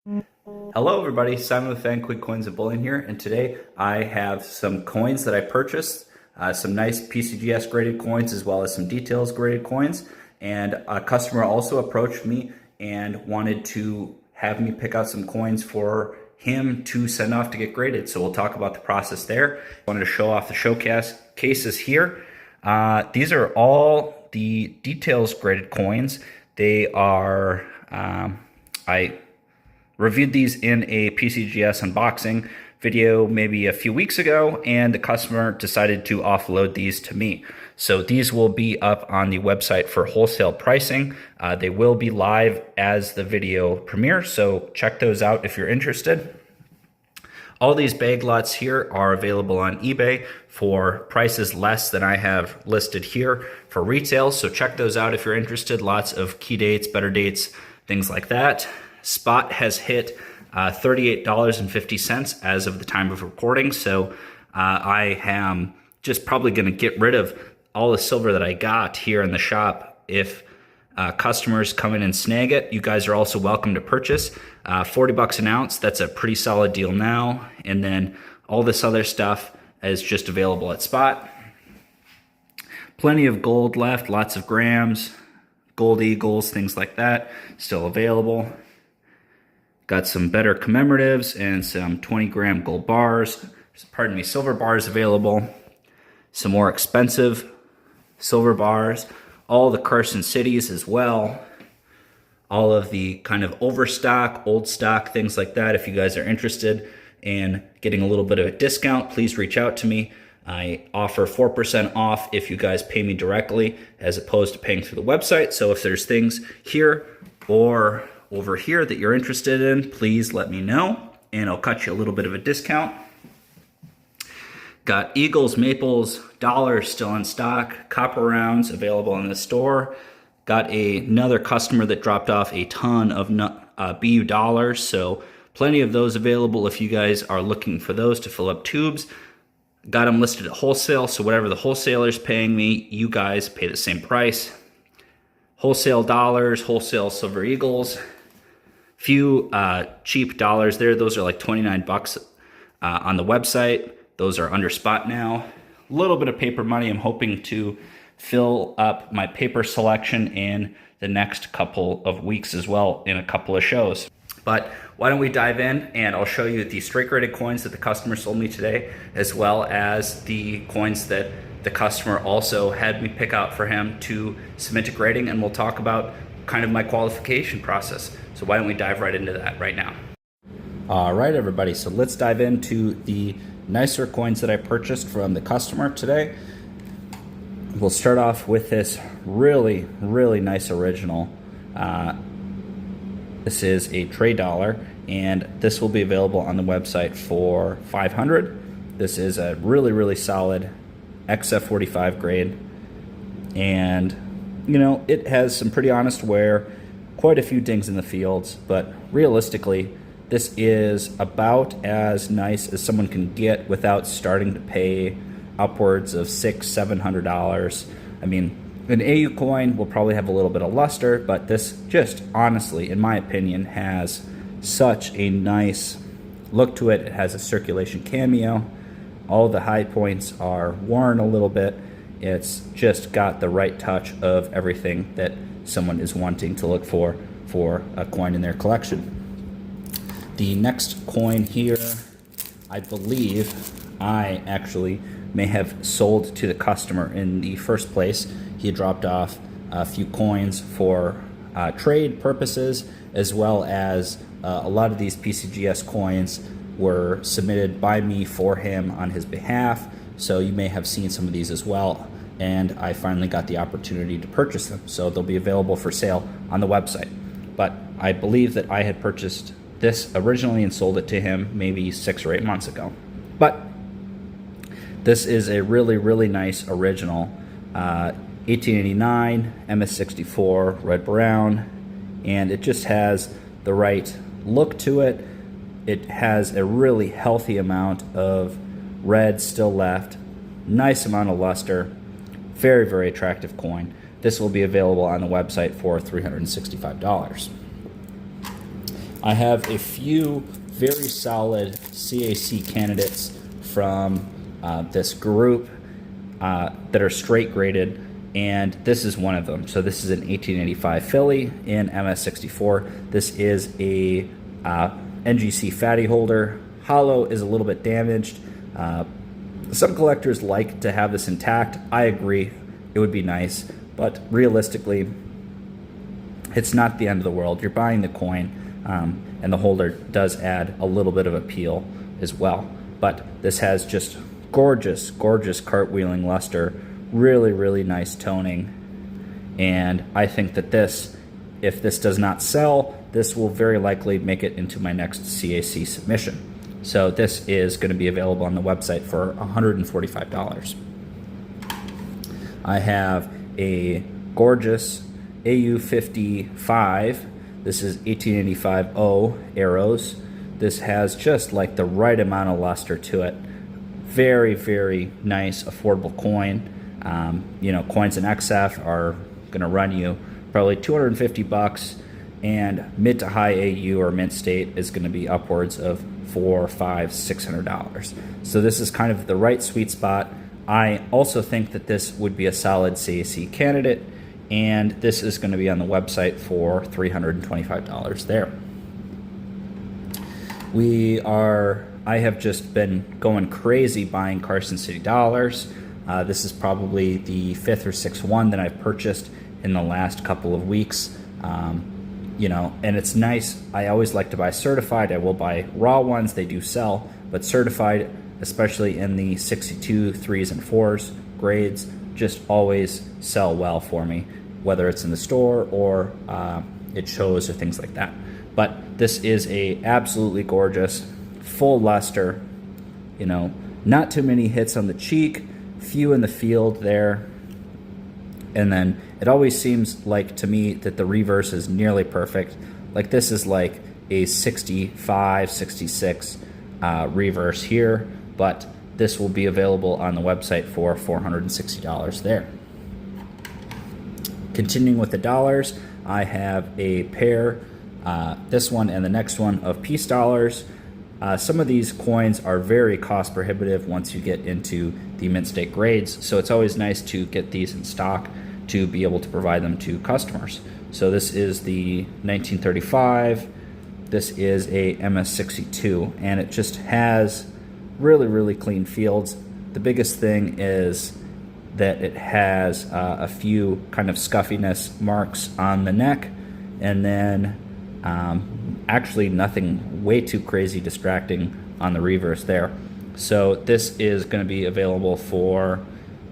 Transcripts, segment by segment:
Hello everybody, Simon with Quigg Coins and Bullion here, and today I have some coins that I purchased, some nice PCGS graded coins as well as some details graded coins, and a customer also approached me and wanted to have me pick out some coins for him to send off to get graded, so we'll talk about the process there. I wanted to show off the showcase cases here. These are all the details graded coins. They are, I reviewed these in a PCGS unboxing video maybe a few weeks ago, and the customer decided to offload these to me. So these will be up on the website for wholesale pricing. They will be live as the video premieres, so check those out if you're interested. All these bag lots here are available on eBay for prices less than I have listed here for retail, so check those out if you're interested. Lots of key dates, better dates, things like that. Spot has hit $38.50 as of the time of recording, so I am just probably going to get rid of all the silver that I got here in the shop. If customers come in and snag it, you guys are also welcome to purchase. 40 bucks an ounce, that's a pretty solid deal now, and then all this other stuff is just available at Spot. Plenty of gold left, lots of grams, gold eagles, things like that, still available. Got some better commemoratives and some 20-gram gold bars, pardon me, silver bars available. Some more expensive silver bars, all the Carson cities as well. All of the kind of overstock, old stock, things like that. If you guys are interested in getting a little bit of a discount, please reach out to me. I offer 4% off if you guys pay me directly as opposed to paying through the website. So if there's things here or over here that you're interested in, please let me know and I'll cut you a little bit of a discount. Got eagles, maples, dollars still in stock, copper rounds available in the store. Got another customer that dropped off a ton of BU dollars, so plenty of those available if you guys are looking for those to fill up tubes. Got them listed at wholesale, so whatever the wholesaler's paying me, you guys pay the same price. Wholesale dollars, wholesale silver eagles. Few cheap dollars there. Those are like 29 bucks on the website. Those are under Spot now. A little bit of paper money. I'm hoping to fill up my paper selection in the next couple of weeks as well in a couple of shows. But why don't we dive in and I'll show you the straight graded coins that the customer sold me today, as well as the coins that the customer also had me pick out for him to submit to grading, and we'll talk about kind of my qualification process. So why don't we dive right into that right now. All right, everybody, so let's dive into the nicer coins that I purchased from the customer today. We'll start off with this really, really nice original. This is a trade dollar, and this will be available on the website for $500. This is a really, really solid XF45 grade, and you know, it has some pretty honest wear, quite a few dings in the fields, but realistically, this is about as nice as someone can get without starting to pay upwards of $600–700. I mean, an AU coin will probably have a little bit of luster, but this just honestly, in my opinion, has such a nice look to it. It has a circulation cameo. All the high points are worn a little bit. It's just got the right touch of everything that someone is wanting to look for a coin in their collection. The next coin here, I believe I actually may have sold to the customer in the first place. He had dropped off a few coins for trade purposes, as well as a lot of these PCGS coins were submitted by me for him on his behalf. So you may have seen some of these as well, and I finally got the opportunity to purchase them. So they'll be available for sale on the website. But I believe that I had purchased this originally and sold it to him maybe 6 or 8 months ago. But this is a really, really nice original 1889 MS64 red brown, and it just has the right look to it. It has a really healthy amount of red still left, nice amount of luster, very, very attractive coin. This will be available on the website for $365. I have a few very solid CAC candidates from this group that are straight graded, and this is one of them. So this is an 1885 Philly in MS64. This is a NGC fatty holder. Hollow is a little bit damaged. Some collectors like to have this intact. I agree, it would be nice, but realistically, it's not the end of the world. You're buying the coin, and the holder does add a little bit of appeal as well. But this has just gorgeous, gorgeous cartwheeling luster, really, really nice toning. And I think that this, if this does not sell, this will very likely make it into my next CAC submission. So this is going to be available on the website for $145. I have a gorgeous AU55. This is 1885 O arrows. This has just like the right amount of luster to it. Very, very nice, affordable coin. You know, coins in XF are going to run you probably $250, and mid to high AU or mint state is going to be upwards of $400, $500, $600. So this is kind of the right sweet spot. I also think that this would be a solid CAC candidate, and this is going to be on the website for $325 there. I have just been going crazy buying Carson City dollars. This is probably the 5th or 6th one that I've purchased in the last couple of weeks. You know, and it's nice. I always like to buy certified. I will buy raw ones, they do sell, but certified, especially in the 62 3s and 4s grades, just always sell well for me, whether it's in the store or it shows or things like that. But this is a absolutely gorgeous, full luster, you know, not too many hits on the cheek, few in the field there. And then it always seems like to me that the reverse is nearly perfect. Like this is like a 65, 66 reverse here, but this will be available on the website for $460 there. Continuing with the dollars, I have a pair, this one and the next one, of piece dollars. Some of these coins are very cost prohibitive once you get into the mint state grades, so it's always nice to get these in stock to be able to provide them to customers. So this is the 1935, this is a MS62, and it just has really, really clean fields. The biggest thing is that it has a few kind of scuffiness marks on the neck, and then actually nothing way too crazy distracting on the reverse there. So this is going to be available for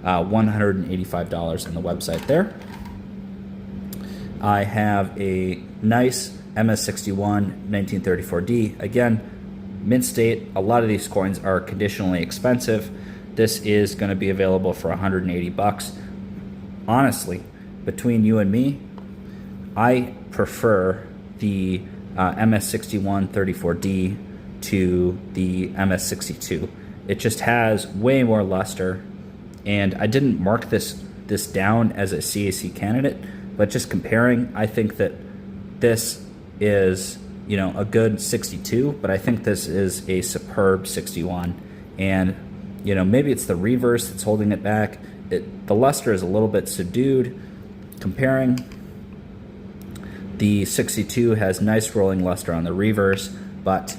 $185 on the website there. I have a nice MS61 1934D. Again, mint state. A lot of these coins are conditionally expensive. This is going to be available for $180. Honestly, between you and me, I prefer the MS61 34D to the MS62. It just has way more luster, and I didn't mark this down as a CAC candidate, but just comparing, I think that this is, you know, a good 62, but I think this is a superb 61. And you know, maybe it's the reverse that's holding it back. The luster is a little bit subdued. Comparing, the 62 has nice rolling luster on the reverse, but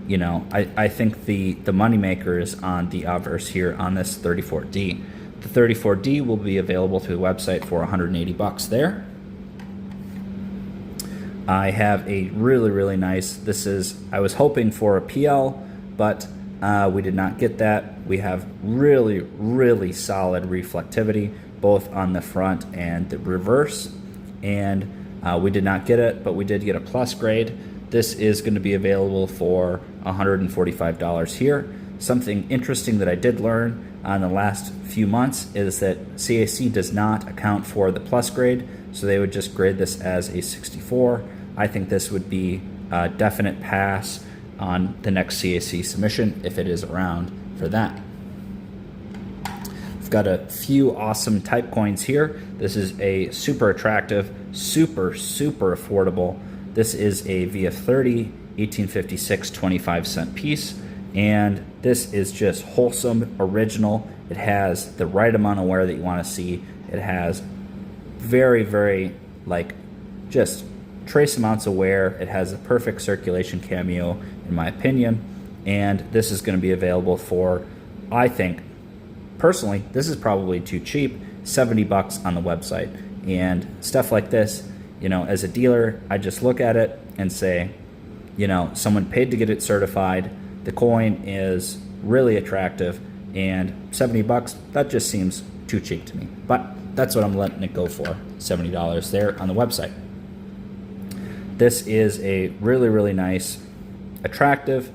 you know, I think the moneymaker is on the obverse here on this 34D. The 34D will be available through the website for $180 there. I have a really, really nice, I was hoping for a PL, but we did not get that. We have really, really solid reflectivity, both on the front and the reverse, and we did not get it, but we did get a plus grade. This is going to be available for $145 here. Something interesting that I did learn in the last few months is that CAC does not account for the plus grade, so they would just grade this as a 64. I think this would be a definite pass on the next CAC submission if it is around for that. I've got a few awesome type coins here. This is a super attractive, super affordable This is a VF30 1856 25-cent piece, and this is just wholesome, original. It has the right amount of wear that you want to see. It has very, very, like, just trace amounts of wear. It has a perfect circulation cameo, in my opinion, and this is going to be available for, I think, personally, this is probably too cheap, 70 bucks on the website. And stuff like this, you know, as a dealer, I just look at it and say, you know, someone paid to get it certified, the coin is really attractive, and 70 bucks, that just seems too cheap to me. But that's what I'm letting it go for, $70 there on the website. This is a really, really nice, attractive,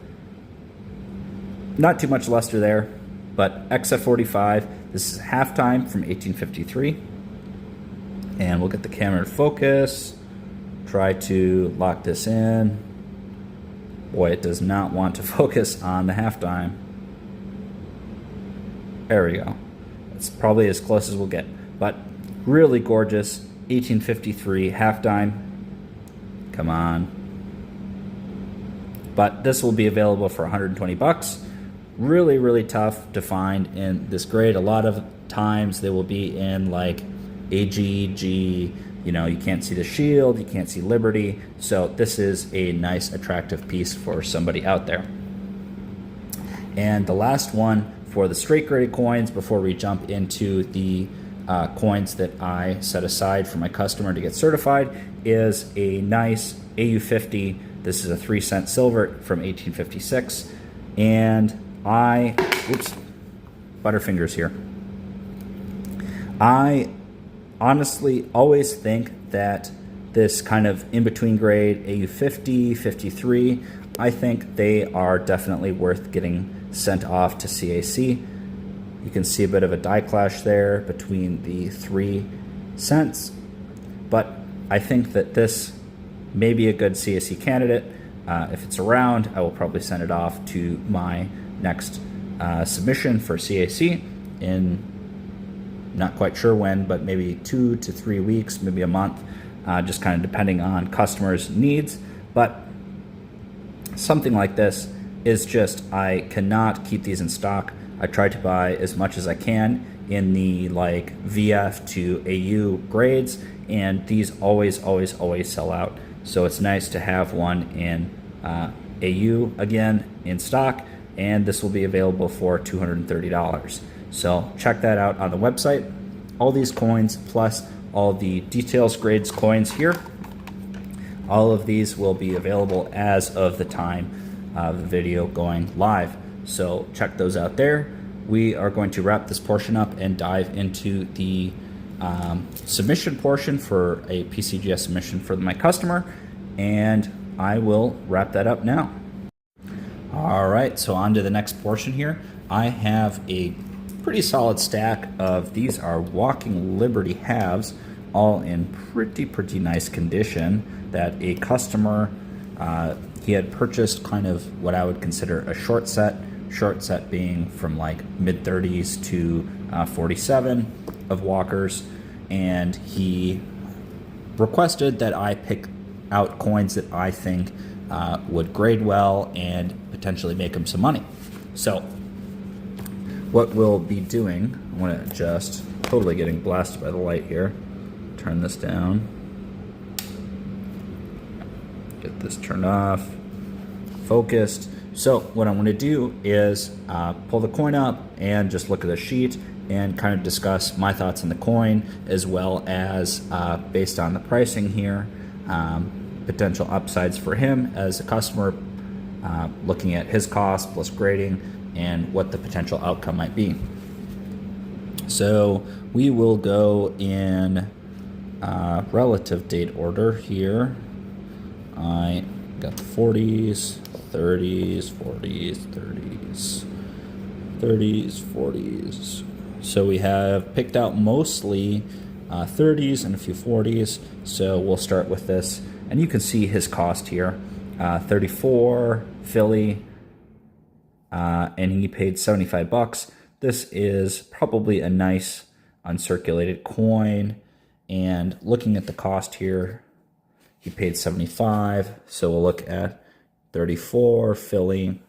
not too much luster there, but XF45. This is halftime from 1853. And we'll get the camera to focus, try to lock this in. Boy, it does not want to focus on the halftime. There we go. It's probably as close as we'll get. But really gorgeous, 1853 halftime. Come on. But this will be available for 120 bucks. Really, really tough to find in this grade. A lot of times they will be in like AG, G, you know, you can't see the shield, you can't see Liberty. So this is a nice, attractive piece for somebody out there. And the last one for the straight graded coins before we jump into the coins that I set aside for my customer to get certified is a nice AU50. This is a 3-cent silver from 1856. And oops, butterfingers here. I honestly always think that this kind of in-between grade AU50, 53, I think they are definitely worth getting sent off to CAC. You can see a bit of a die clash there between the 3 cents, but I think that this may be a good CAC candidate. If it's around, I will probably send it off to my next submission for CAC in not quite sure when, but maybe 2 to 3 weeks, maybe a month, just kind of depending on customers' needs. But something like this is just, I cannot keep these in stock. I try to buy as much as I can in the like VF to AU grades, and these always sell out. So it's nice to have one in AU again in stock, and this will be available for $230. So check that out on the website. All these coins plus all the details grades coins here, all of these will be available as of the time of the video going live. So check those out there. We are going to wrap this portion up and dive into the submission portion for a PCGS submission for my customer, and I will wrap that up now. All right, so on to the next portion here. I have a pretty solid stack of, these are Walking Liberty halves, all in pretty nice condition, that a customer, he had purchased kind of what I would consider a short set being from like mid 30s to 47 of walkers, and he requested that I pick out coins that I think would grade well and potentially make him some money. So what we'll be doing, I want to adjust, totally getting blasted by the light here, turn this down, get this turned off, focused. So what I'm going to do is pull the coin up and just look at the sheet and kind of discuss my thoughts on the coin, as well as based on the pricing here, potential upsides for him as a customer, looking at his cost plus grading and what the potential outcome might be. So we will go in relative date order here. I got the 40s, 30s, 40s, 30s, 30s, 40s. So we have picked out mostly 30s and a few 40s. So we'll start with this, and you can see his cost here. 34 Philly, and he paid 75 bucks. This is probably a nice uncirculated coin, and looking at the cost here, he paid 75. So we'll look at 34 Philly.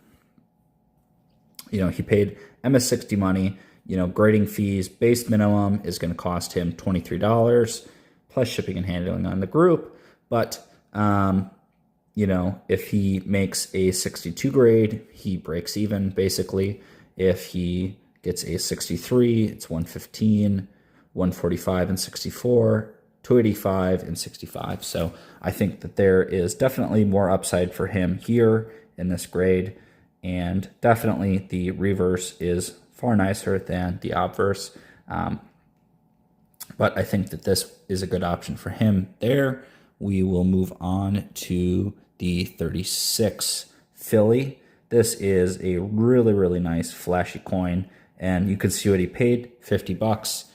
You know, he paid MS60 money. You know, grading fees, base minimum is going to cost him $23 plus shipping and handling on the group. But, you know, if he makes a 62 grade, he breaks even basically. If he gets a 63, it's 115, 145 and 64, 285 and 65. So I think that there is definitely more upside for him here in this grade. And definitely the reverse is far nicer than the obverse. But I think that this is a good option for him there. We will move on to the 36 Philly. This is a really, really nice flashy coin. And you can see what he paid, 50 bucks.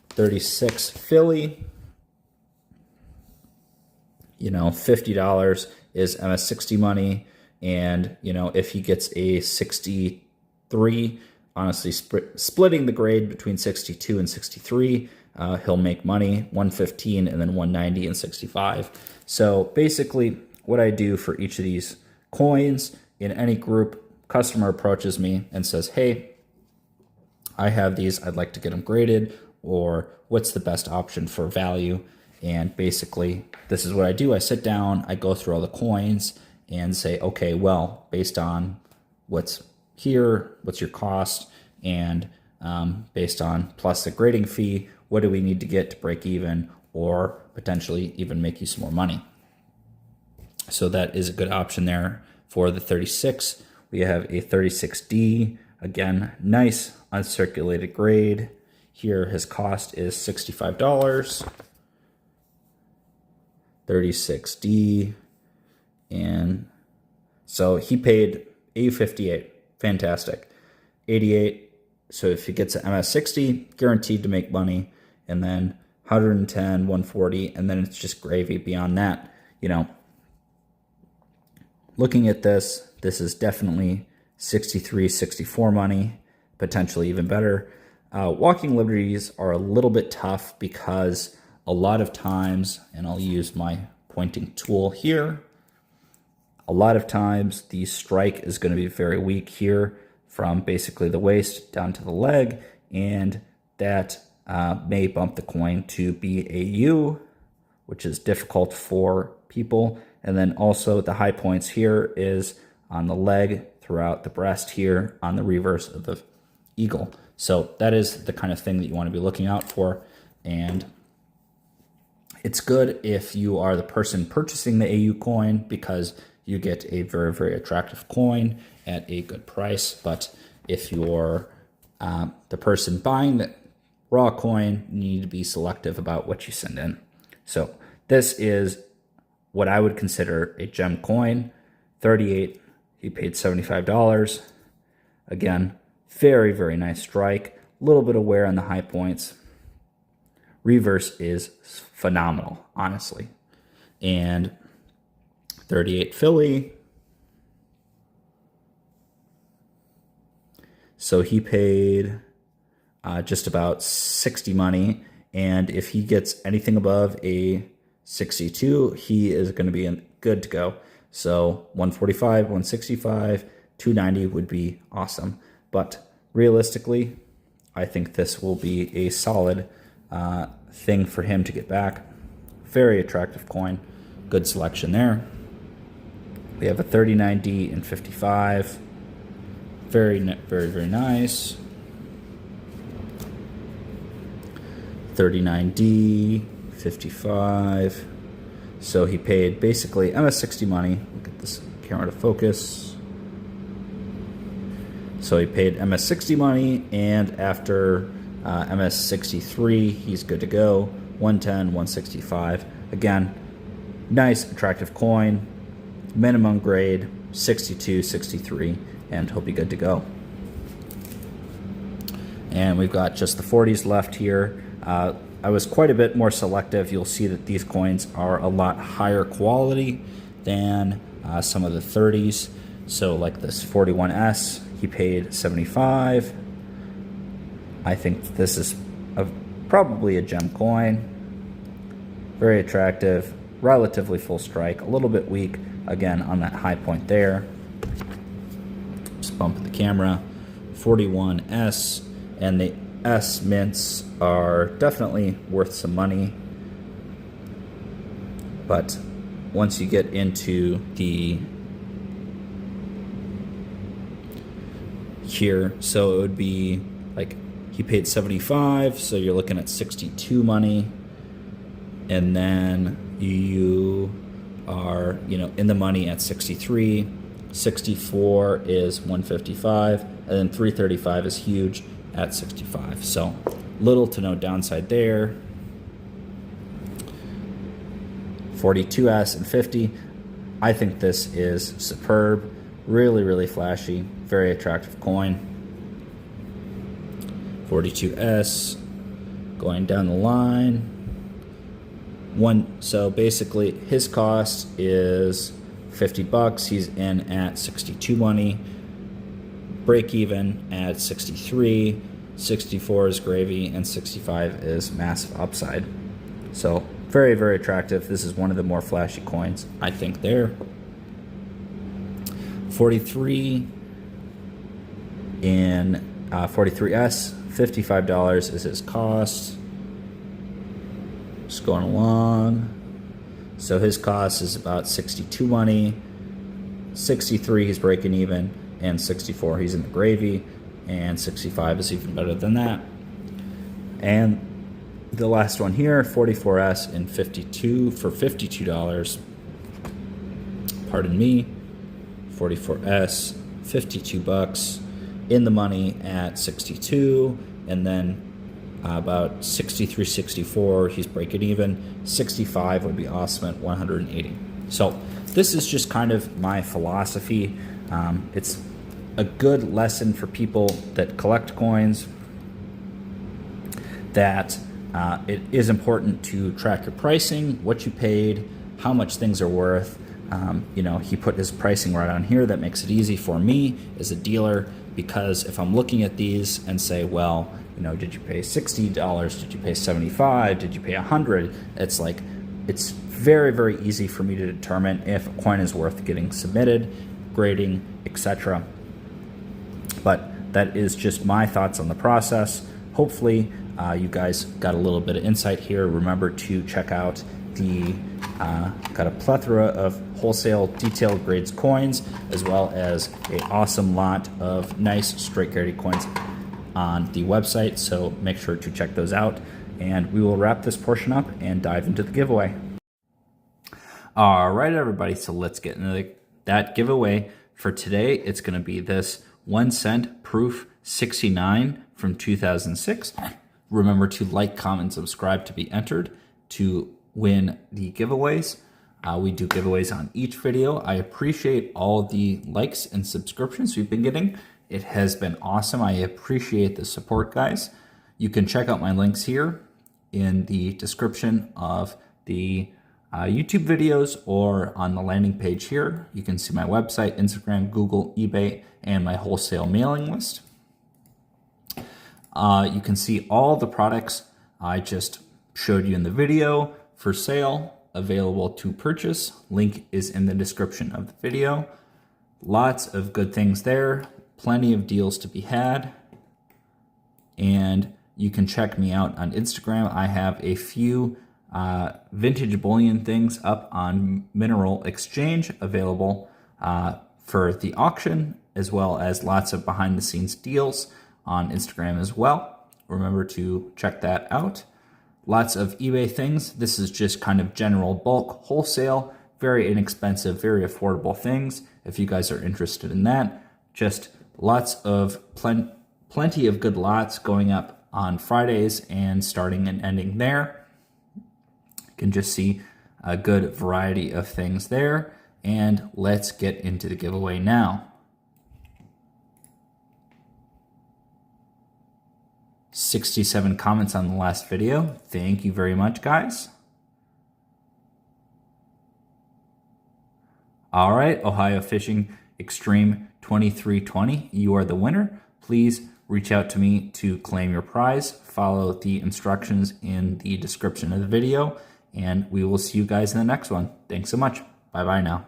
36 Philly. You know, $50 is MS60 money. And, you know, if he gets a 63, honestly, splitting the grade between 62 and 63, he'll make money, 115 and then 190 and 65. So basically what I do for each of these coins in any group, customer approaches me and says, hey, I have these, I'd like to get them graded, or what's the best option for value? And basically this is what I do. I sit down, I go through all the coins and say, okay, well, based on what's here, what's your cost, and based on plus the grading fee, what do we need to get to break even or potentially even make you some more money? So that is a good option there for the 36. We have a 36D, again, nice uncirculated grade. Here his cost is $65. 36D, and so he paid $858, fantastic. 88, so if he gets an MS60, guaranteed to make money, and then 110, 140, and then it's just gravy beyond that. You know, looking at this, this is definitely 63, 64 money, potentially even better. Walking liberties are a little bit tough because a lot of times, and I'll use my pointing tool here, a lot of times the strike is going to be very weak here from basically the waist down to the leg, and that may bump the coin to BAU, which is difficult for people. And then also the high points here is on the leg, throughout the breast here, on the reverse of the eagle. So that is the kind of thing that you want to be looking out for. And it's good if you are the person purchasing the AU coin because you get a very, very attractive coin at a good price. But if you're the person buying the raw coin, you need to be selective about what you send in. So this is what I would consider a gem coin. 38, he paid $75. Again, very, very nice strike. A little bit of wear on the high points. Reverse is phenomenal, honestly. And 38 Philly. So he paid just about 60 money. And if he gets anything above a 62, he is going to be good to go. So 145, 165, 290 would be awesome. But realistically, I think this will be a solid thing for him to get back. Very attractive coin. Good selection there. We have a 39D and 55. Very, very, very nice. 39D, 55. So he paid basically MS60 money. We'll get this camera to focus. So he paid MS60 money, and after MS63, he's good to go. 110, 165. Again, nice, attractive coin. Minimum grade, 62, 63, and he'll be good to go. And we've got just the 40s left here. I was quite a bit more selective. You'll see that these coins are a lot higher quality than some of the 30s. So like this 41S, he paid 75. I think this is probably a gem coin. Very attractive, relatively full strike, a little bit weak again on that high point there. Just bump the camera. 41S, and the S mints are definitely worth some money, but once you get into the here, so it would be like he paid 75, so you're looking at 62 money, and then you are, you know, in the money at 63. 64 is 155, and then 335 is huge at 65. So little to no downside there. 42S and 50. I think this is superb. Really, really flashy. Very attractive coin. 42S. Going down the line. So basically his cost is 50 bucks. He's in at 62 money. Break even at 63. 64 is gravy, and 65 is massive upside. So very, very attractive. This is one of the more flashy coins, I think, there. 43 in 43S, $55 is his cost. Just going along. So his cost is about 62 money. 63 he's breaking even, and 64 he's in the gravy, and 65 is even better than that. And the last one here, 44S in 52 for $52. Pardon me. 44S, 52 bucks, in the money at 62, and then about 63, 64 he's breaking even. 65 would be awesome at 180. So this is just kind of my philosophy. It's a good lesson for people that collect coins, that it is important to track your pricing, what you paid, how much things are worth. You know, he put his pricing right on here. That makes it easy for me as a dealer, because if I'm looking at these and say, well, you know, did you pay $60? Did you pay $75? Did you pay $100? It's like, it's very, very easy for me to determine if a coin is worth getting submitted, grading, etc. But that is just my thoughts on the process. Hopefully you guys got a little bit of insight here. Remember to check out the got a plethora of wholesale detailed grades coins, as well as an awesome lot of nice straight graded coins on the website, so make sure to check those out, and we will wrap this portion up and dive into the giveaway. All right, everybody, so let's get into that giveaway. For today, it's going to be this 1 cent proof 69 from 2006. Remember to like, comment, subscribe to be entered to win the giveaways. We do giveaways on each video. I appreciate all the likes and subscriptions we've been getting. It has been awesome. I appreciate the support, guys. You can check out my links here in the description of the YouTube videos, or on the landing page here. You can see my website, Instagram, Google, eBay, and my wholesale mailing list. You can see all the products I just showed you in the video for sale, available to purchase. Link is in the description of the video. Lots of good things there. Plenty of deals to be had. And you can check me out on Instagram. I have a few vintage bullion things up on Mineral Exchange available for the auction, as well as lots of behind the scenes deals on Instagram as well. Remember to check that out. Lots of eBay things. This is just kind of general bulk wholesale, very inexpensive, very affordable things. If you guys are interested in that, just lots of plenty of good lots going up on Fridays and starting and ending there. You can just see a good variety of things there. And let's get into the giveaway now. 67 comments on the last video. Thank you very much, guys. All right, Ohio Fishing Extreme 2320, you are the winner. Please reach out to me to claim your prize. Follow the instructions in the description of the video, and we will see you guys in the next one. Thanks so much. Bye-bye now.